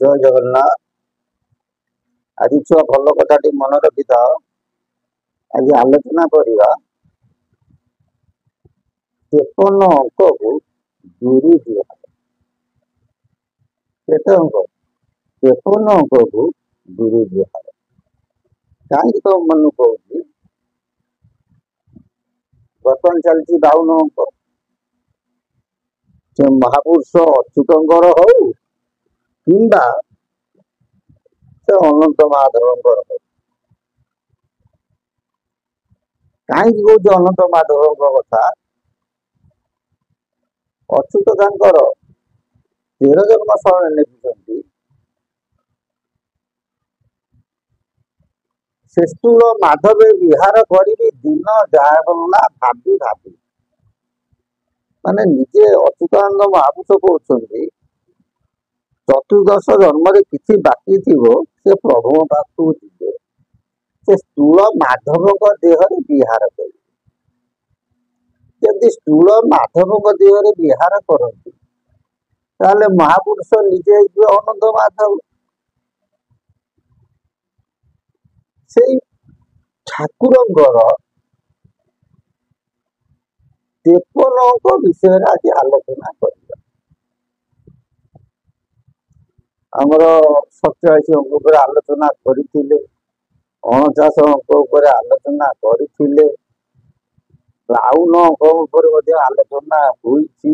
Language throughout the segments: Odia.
ଜୟ ଜଗନ୍ନାଥ। ଆଜି ଛୁଆ ଭଲ କଥାଟି ମନେ ରଖିଥାଅ। ଆଜି ଆଲୋଚନା କରିବା 53 ଅଙ୍କକୁ ଗୁରୁ ଦିଆହେବ। କେତେ ଅଙ୍କ? 53 ଅଙ୍କକୁ ଗୁରୁ ଦିଆହେବ। କାହିଁକି ତ ମନେ କହୁଛି, ବର୍ତ୍ତମାନ ଚାଲିଛି 52 ଅଙ୍କ। ସେ ମହାପୁରୁଷ ଅଚ୍ୟୁତଙ୍କର ହଉ କିମ୍ବା ସେ ଅନନ୍ତ ମାଧବଙ୍କର ହଉ। କାହିଁକି କହୁଛି ଅନନ୍ତ ମାଧବଙ୍କ କଥା? ଅଚ୍ୟୁତ ତାଙ୍କର 13 ଜନ୍ମ ଶରଣ ନେଇଛନ୍ତି। ସେ ସ୍ଥୂଳ ମାଧବେ ବିହାର କରିବି ଦିନ ଯାବନା ଭାବି ଭାବି। ମାନେ ନିଜେ ଅଚ୍ୟୁତାନନ୍ଦ ମହାପୁରୁଷ କହୁଛନ୍ତି, ଚତୁର୍ଦଶ ଜନ୍ମରେ କିଛି ବାକି ଥିବ ସେ ପ୍ରଭୁଙ୍କ ପାଖକୁ ଯିବେ। ସେ ସ୍ଥୂଳ ମାଧବଙ୍କ ଦେହରେ ବିହାର କରିବେ। ଯଦି ସ୍ଥୂଳ ମାଧବଙ୍କ ଦେହରେ ବିହାର କରନ୍ତି, ତାହେଲେ ମହାପୁରୁଷ ନିଜେ ହେଇଯିବେ ଅନନ୍ତ ମାଧବ। ସେଇ ଠାକୁରଙ୍କର 53 ଅଙ୍କ ବିଷୟରେ ଆଜି ଆଲୋଚନା କରିବା। ଆମର 87 ଅଙ୍କ ଉପରେ ଆଲୋଚନା କରିଥିଲେ, 49 ଅଙ୍କ ଉପରେ ଆଲୋଚନା କରିଥିଲେ, 52 ଅଙ୍କ ଉପରେ ମଧ୍ୟ ଆଲୋଚନା ହୋଇଛି,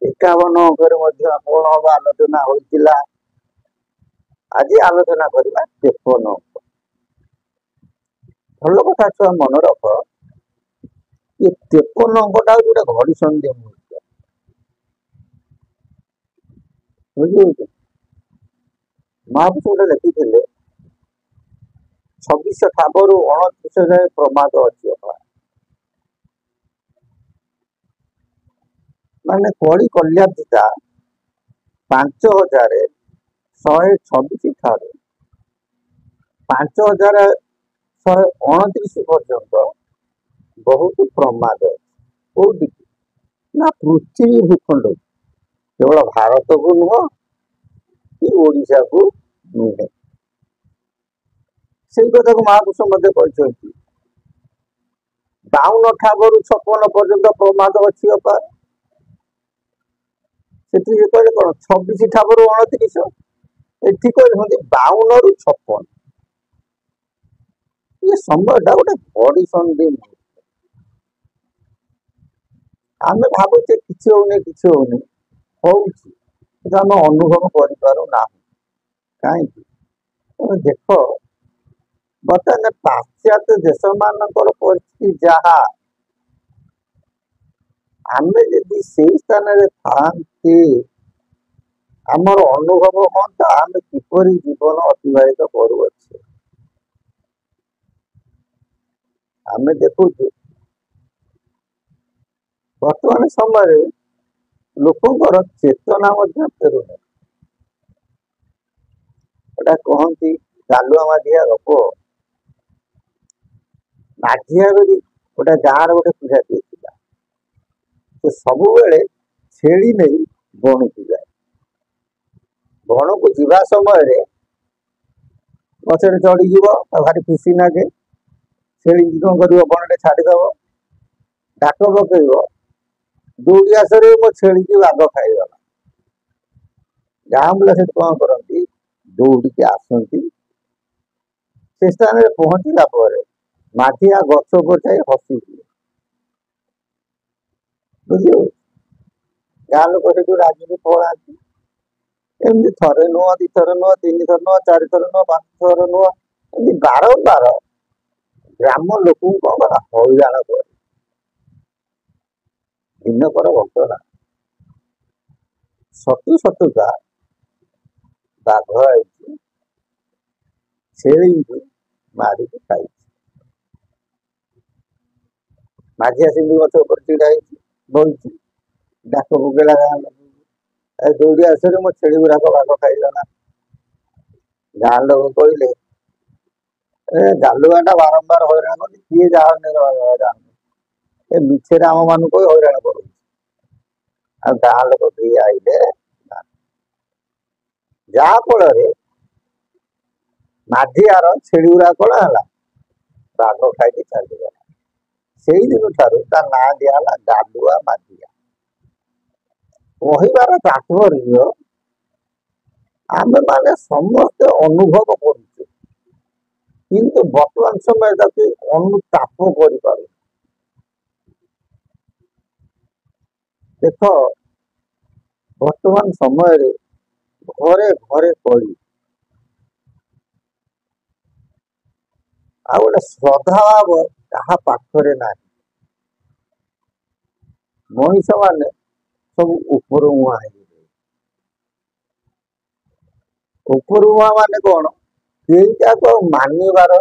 51 ଅଙ୍କରେ ମଧ୍ୟ ଆପଣଙ୍କ ଆଲୋଚନା ହୋଇଥିଲା। ଆଜି ଆଲୋଚନା କରିବା 53 ଅଙ୍କ। ଭଲ କଥା ଛୁଆ ମନେ ରଖ, ଏ 53 ଅଙ୍କଟା ହଉଛି ଗୋଟେ ଘଡ଼ି ସନ୍ଧି ମୁହୂର୍ତ୍ତ। ବୁଝିପାରୁଛ? ମହାପୁରୁଷ ଗୋଟେ ଲେଖିଥିଲେ, 26 ଠାବରୁ 29 ଯାଏ ପ୍ରମାଦ ଅଛି ଅପା। ମାନେ କଳି କଲ୍ୟାଧିତା 5126 ଠାରୁ 5129 ପର୍ଯ୍ୟନ୍ତ ବହୁତ ପ୍ରମାଦ ଅଛି। କୋଉଠି? ନା ପୃଥିବୀ ଭୂଖଣ୍ଡ, କେବଳ ଭାରତକୁ ନୁହଁ କି ଓଡ଼ିଶାକୁ ନୁହେଁ। ସେଇ କଥାକୁ ମହାପୁରୁଷ ମଧ୍ୟ କହିଛନ୍ତି, 52 ଠାବରୁ 56 ପର୍ଯ୍ୟନ୍ତ ପ୍ରମାଦ ଅଛି ଅପା। ସେଥିରେ କହିଲେ କଣ 26 ଠାବରୁ 29, ଏଠି କହିଛନ୍ତି 52 ରୁ 56। ଏ ସମୟଟା ଗୋଟେ ଘଡ଼ି ସନ୍ଧି। ଆମେ ଭାବୁଛେ କିଛି ହଉନି ହଉଛି, କିନ୍ତୁ ଆମେ ଅନୁଭବ କରିପାରୁନାହୁଁ। କାହିଁକି? ତମେ ଦେଖ, ବର୍ତ୍ତମାନ ପାଶ୍ଚାତ୍ୟ ଦେଶ ମାନଙ୍କର ପରିସ୍ଥିତି ଯାହା, ଆମେ ଯଦି ସେଇ ସ୍ଥାନରେ ଥାଆନ୍ତି, ଆମର ଅନୁଭବ ହୁଅନ୍ତା ଆମେ କିପରି ଜୀବନ ଅତିବାହିତ କରୁଅଛେ। ଆମେ ଦେଖୁଛୁ ବର୍ତ୍ତମାନ ସମୟରେ ଲୋକଙ୍କର ଚେତନା ମଧ୍ୟ ଫେରୁନି। ଏଟା କହନ୍ତି ଗାଲୁଆ ମାଝିଆ ଗପ। ମାଝିଆ ବୋଲି ଗୋଟେ ଗାଁର ଗୋଟେ ପିଲାଟିଏ ଥିଲା। ସେ ସବୁବେଳେ ଛେଳି ନେଇ ବଣକୁ ଯାଏ। ବଣକୁ ଯିବା ସମୟରେ ଗଛରେ ଚଢିଯିବ, ଭାରି ଖୁସି ଲାଗେ। ଛେଳି କଣ କରିବ, ବଣରେ ଛାଡିଦବ, ଡାକ ପକେଇବ, ଦୌଡ଼ି ଆସରେ ମୋ ଛେଳିକି ବାଘ ଖାଇଗଲା। ଗାଁ ପିଲା ସେଠି କଣ କରନ୍ତି, ଦୌଡ଼ିକି ଆସନ୍ତି। ସେ ସ୍ଥାନରେ ପହଞ୍ଚିଲା ପରେ ମାଝିଆ ଗଛ ଉପରେ ଯାଇ ହସିଦିଏ। ବୁଝିବ? ଗାଁ ଲୋକ ସେଠୁ ରାଗିକି ପଳାନ୍ତି। ଏମିତି ଥରେ ନୁହଁ, 2 ଥର ନୁହଁ, 3 ଥର ନୁହଁ, 4 ଥର ନୁହଁ, 5 ଥର ନୁହଁ, ଏମିତି ବାରମ୍ବାର ଗ୍ରାମ ଲୋକଙ୍କୁ କଣ ହଇରାଣ କରେ। ଦିନକର ଘଟଣା, ସତୁକା ବାଘ ଆଇଛି, ଛେଳିଙ୍କୁ ମାରିକି ଖାଇଛି। ମାଝିଆ ସେମିତି ଗଛ ଉପରେ ଛିଡା ହେଇଛି, ବଇଛି, ଡାକ ପକେଇଲା ଗାଁ ଲୋକ, ଦୌଡ଼ି ଆସରେ ମୋ ଛେଳି ଗୁଡାକ ବାଘ ଖାଇଗଲା। ଗାଁ ଲୋକ କହିଲେ, ଗାଲୁଆ ଟା ବାରମ୍ବାର ହଇରାଣ କରୁଛି, କିଏ ହଇରାଣ, ଏ ମିଛରେ ଆମ ମାନଙ୍କୁ ହଇରାଣ କରୁଛି। ଆଉ ଗାଁ ଲୋକ କିଏ ଆଇଲେ, ଯାହା ଫଳରେ ମାଧିଆର ଛେଳି ଗୁଡା କଣ ହେଲା, ବାଘ ଖାଇକି ଚାଲିଗଲା। ସେଇ ଦିନ ଠାରୁ ତା ନାଁ ଦିଆହେଲା ଗାଲୁଆ ମାଧିଆ। କହିବାର ତାତ୍ପର୍ଯ୍ୟ ଆମେ ମାନେ ସମସ୍ତେ ଅନୁଭବ କରୁଛୁ, କିନ୍ତୁ ବର୍ତ୍ତମାନ ସମୟରେ ତାକୁ ଅନୁତାପ କରିପାରୁ। ଦେଖ, ବର୍ତ୍ତମାନ ସମୟରେ ଘରେ ଘରେ କଳି, ଆଉ ଗୋଟେ ଶ୍ରଦ୍ଧା ଭାବ କାହା ପାଖରେ ନାହିଁ। ମଣିଷ ମାନେ ସବୁ ଉପର ମୁହାଁ ହେଇଯିବେ। ଉପର ମୁହାଁ ମାନେ କଣ, କେଇଟାକୁ ଆଉ ମାନିବାର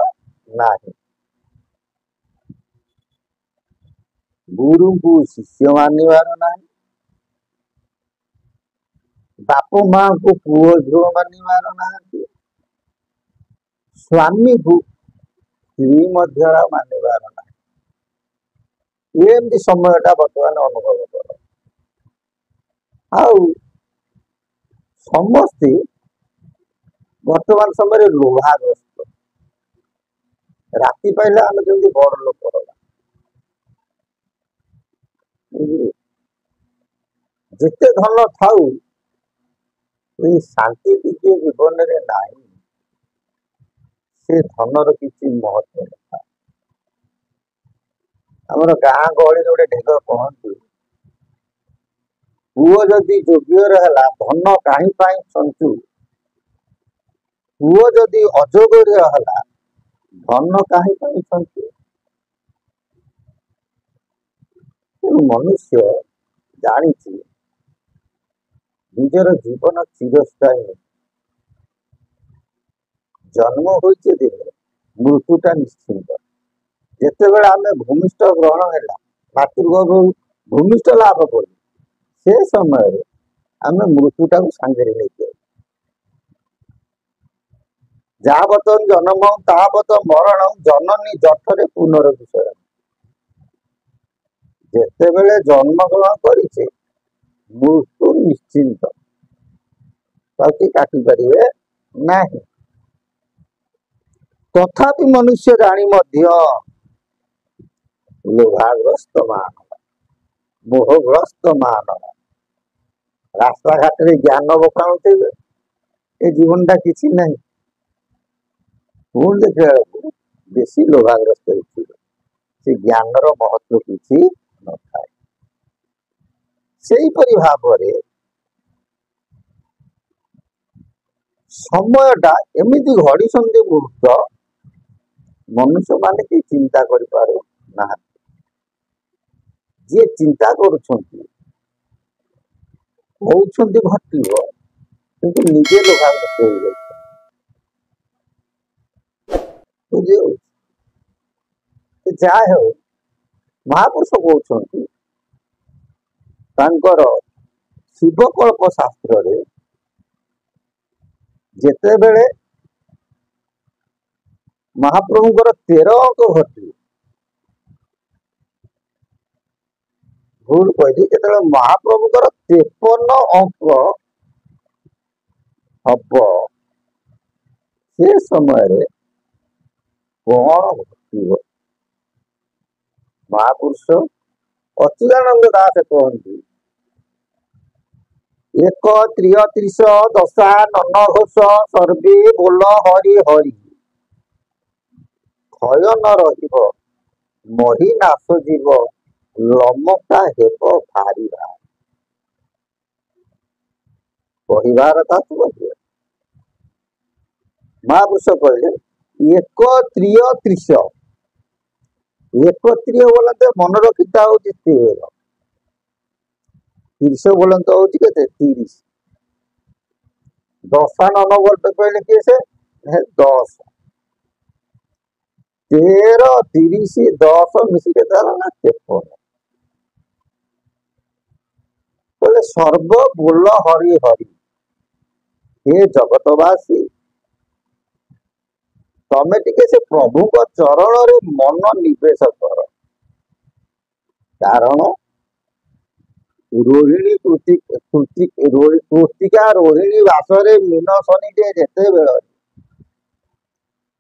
ନାହିଁ। ଗୁରୁଙ୍କୁ ଶିଷ୍ୟ ମାନିବାର ନାହିଁ, ବାପ ମାଙ୍କୁ ପୁଅ ଝିଅ ମାନିବାର ନାହାନ୍ତି, ସ୍ୱାମୀକୁ ସ୍ତ୍ରୀ ମଧ୍ୟ ମାନିବାର ନାହିଁ। ଏମିତି ସମୟଟା ବର୍ତ୍ତମାନ ଅନୁଭବ କର। ଆଉ ସମସ୍ତେ ବର୍ତ୍ତମାନ ସମୟରେ ଲୋଭାଗ୍ରସ୍ତ। ରାତି ପାଇଲେ ଆମେ ଯେମିତି ବଡ ଲୋକ ହବା, ଯେତେ ଧନ ଥାଉ ଏଇ ଶାନ୍ତି ଟିକେ ଜୀବନରେ ନାହିଁ, ସେ ଧନର କିଛି ମହତ୍ଵ ନଥାଏ। ଆମର ଗାଁ ଗହଳିରେ ଗୋଟେ ଢେଗ କହନ୍ତି, ପୁଅ ଯଦି ଯୋଗ୍ୟର ହେଲା ଧନ କାହିଁ ପାଇଁ ସଞ୍ଚୁ, ପୁଅ ଯଦି ଅଯୋଗ୍ୟ ହେଲା ଧନ କାହିଁ ପାଇଁ ସଞ୍ଚୁ। ମନୁଷ୍ୟ ଜାଣିଛି ନିଜର ଜୀବନ ଚିରସ୍ଥାୟୀ। ଜନ୍ମ ହୋଇଛି ଦିନେ, ମୃତ୍ୟୁଟା ନିଶ୍ଚିନ୍ତ। ଯେତେବେଳେ ଆମେ ଭୂମିଷ୍ଠ ଗ୍ରହଣ ହେଲା, ମାତୃଗର୍ଭରୁ ଭୂମିଷ୍ଠ ଲାଭ କଲୁ, ସେ ସମୟରେ ଆମେ ମୃତ୍ୟୁଟାକୁ ସାଙ୍ଗରେ ନେଇଯାଉ। ଯାବତ ଜନ୍ମ ତାବତ ମରଣ, ଜନନୀ ଜଠରେ ପୁନର୍ବିସରଣ। ଯେତେବେଳେ ଜନ୍ମ ଗ୍ରହଣ କରିଛେ ମୃତ୍ୟୁ ନିଶ୍ଚିନ୍ତ, ତାକୁ କାଟି ପାରିବେ ନାହିଁ। ତଥାପି ମନୁଷ୍ୟ ଜାଣି ମଧ୍ୟ ଲୋଭାଗ୍ରସ୍ତ ମାନବ, ମୋହଗ୍ରସ୍ତ ମାନବ, ରାସ୍ତାଘାଟରେ ଜ୍ଞାନ ବଖାଣୁଥିବେ, ଏ ଜୀବନଟା କିଛି ନାହିଁ। ପୁଣି ଦେଖିଲା ବେଳକୁ ବେଶୀ ଲୋଭାଗ୍ରସ୍ତ ହେଇଥିବ, ସେ ଜ୍ଞାନର ମହତ୍ଵ କିଛି ନଥାଏ। ସେଇପରି ଭାବରେ ସମୟଟା ଏମିତି ଘଡ଼ିସନ୍ଧି ମୁହୂର୍ତ୍ତ, ମନୁଷ୍ୟ ମାନେ କି ଚିନ୍ତା କରିପାରୁ ନାହାନ୍ତି। ଯିଏ ଚିନ୍ତା କରୁଛନ୍ତି କହୁଛନ୍ତି ଘଟିବ, କିନ୍ତୁ ନିଜେ ଲୋଭାଗ୍ରସ୍ତ ହେଇଯାଉଛି। ଯାହା ହେଉ, ମହାପୁରୁଷ କହୁଛନ୍ତି ତାଙ୍କର ଶିବକଳ୍ପ ଶାସ୍ତ୍ରରେ, ଯେତେବେଳେ ମହାପ୍ରଭୁଙ୍କର 13 ଅଙ୍କ ଘଟିବ, ଭୁଲ କହିଲି, ଯେତେବେଳେ ମହାପ୍ରଭୁଙ୍କର 53 ଅଙ୍କ ହବ, ସେ ସମୟରେ କଣ ଘଟିବ? ମହାପୁରୁଷ ଅଚ୍ୟୁତାନନ୍ଦ ଦାସ କହନ୍ତି, 1 ତ୍ରିୟତ୍ରିଶ ଦଶା ନନ ଘୋଷ ସର୍ବେ ବୋଲ ହରି ହରି, କ୍ଷୟ ନ ରହିବ ମହି ନାଶ ଯିବ, ଲମକା ହେବ ଭାରି ଭାରି। କହିବାର ତାତ୍ପର୍ଯ୍ୟ, ମହାପୁରୁଷ କହିଲେ 1 ତ୍ରିୟତ୍ରିଶ, ଏକତ୍ରିୟ ବୋଲନ୍ତେ ମନେ ରଖିତା ହଉଛି 13, 30 ବୋଲନ୍ତ ହଉଛି କେତେ 30, ଦଶା ନନ ବୋଲତେ କହିଲେ କିଏ ସେ 10, 13 30 10 ମିଶିକି କେତେ ହେଲା ନା 53। କହିଲେ ସର୍ବ ବୋଲ ହରି ହରି, ହେ ଜଗତବାସୀ ତମେ ଟିକେ ସେ ପ୍ରଭୁଙ୍କ ଚରଣରେ ମନ ନିବେଶ କର, କାରଣ ରୋହିଣୀ କୃତିକା ରୋହିଣୀ ବାସରେ ମୀନ ଶନିଟେ ଯେତେବେଳେ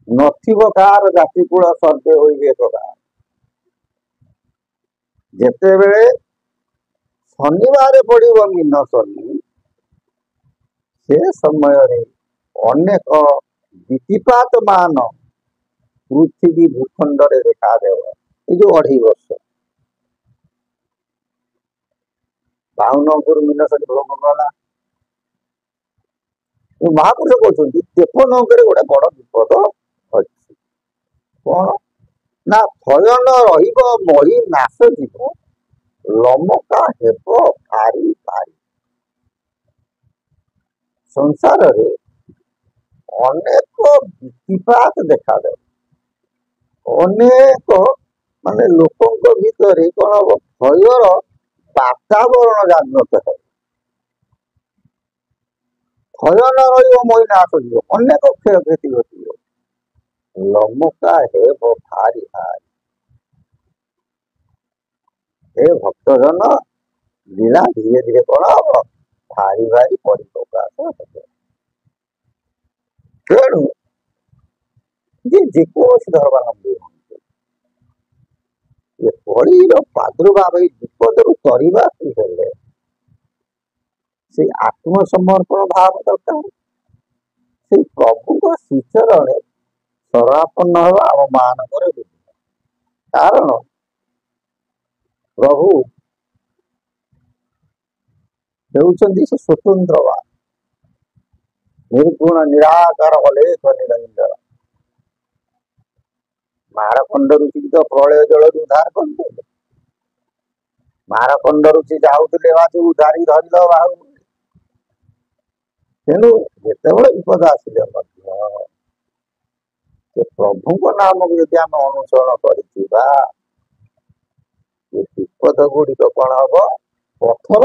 ନଥିବ କାହାର ଜାତି କୂଳ ସର୍ବେ ହୋଇବେ ପ୍ରକାର। ଯେତେବେଳେ ଶନିବାର ପଡିବ ମୀନ ଶନି, ସେ ସମୟରେ ଅନେକ ବିତିପାତ ମାନ ପୃଥିବୀ ଭୂଖଣ୍ଡରେ ଦେଖାଦେବ। ଏଇ ଯୋଉ 2.5 ବର୍ଷ 52 ଅଙ୍କରୁ ମୀନ ଶନି ଭୋଗ କଲା। ମହାପୁରୁଷ କହୁଛନ୍ତି 53 ଅଙ୍କରେ ଗୋଟେ ବଡ ବିପଦ ଅଛି। କଣ ନା ଭୟନ ରହିବ ମହି ନାଶ ଯିବ, ଲମକା ହେବ ଭାରି ଭାରି। ସଂସାରରେ ଅନେକ ବିତିପାତ ଦେଖାଦେବ। ଅନେକ ମାନେ ଲୋକଙ୍କ ଭିତରେ କଣ ହବ, ଭୟର ବାତାବରଣ ଜାଗ୍ରତ ହେବ। ଭୟ ନ ରହିବ ମହି ନାଶ ଯିବ, ଅନେକ କ୍ଷୟକ୍ଷତି ଘଟିବ, ଲମକା ହେବ ଭାରି ଭାରି। ଏ ଭକ୍ତଜନ ଲୀଳା ଧୀରେ ଧୀରେ କଣ ହବ, ଭାରି ଭାରି ପରିପ୍ରକାଶ ହେବ। ତେଣୁ ଯେକୌଣସି ଧର୍ମାବଲମ୍ବୀ ହୁଅନ୍ତୁ, ଏ କଳିର ପ୍ରାଦୁର୍ଭାବ ଏଇ ବିପଦରୁ ତରିବାକୁ ହେଲେ ସେଇ ଆତ୍ମସମର୍ପଣ ଭାବ ଦରକାର। ସେଇ ପ୍ରଭୁଙ୍କ ଶ୍ରୀଚରଣେ ଶରଣାପନ୍ନ ହେବା ଆମ ମାନଙ୍କର ବିଧି। କାରଣ ପ୍ରଭୁ ହେଉଛନ୍ତି ସେ ସ୍ୱତନ୍ତ୍ରବାଦ, ନିର୍ଗୁଣ ନିରାକାର ଅଲେଖ ନିରଞ୍ଜନ। ମାରକଣ୍ଡ ଋଷିକି ତ ପ୍ରଳୟ ଜଳରୁ ଉଦ୍ଧାର କରିଦେଲେ। ମାରକଣ୍ଡ ଋଷି ଯାଉଥିଲେ ମାଛ ଉଦ୍ଧାରି ଧରିଲ ବାହୁ। ତେଣୁ ଯେତେବେଳେ ବିପଦ ଆସିଲେ ମଧ୍ୟ ସେ ପ୍ରଭୁଙ୍କ ନାମକୁ ଯଦି ଆମେ ଅନୁସରଣ କରିଥିବା, ଏ ବିପଦ ଗୁଡିକ କଣ ହବ, ପଥର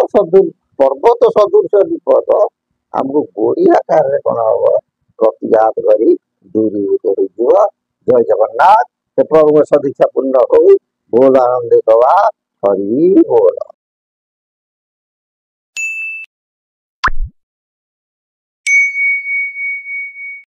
ପର୍ବତ ସଦୃଶ ବିପଦ ଆମକୁ ଗୋଡି ଆକାରରେ କଣ ହବ, ପ୍ରତିଘାତ କରି ଦୂରୀଭୂତ ହୋଇଯିବ। ଜୟ ଜଗନ୍ନାଥ। ସେ ପ୍ରଭୁଙ୍କ ସଦିଚ୍ଛା ପୂର୍ଣ୍ଣ ହଉ। ବୋଲ ଆନନ୍ଦିତ ବା ହରି ବୋଲ।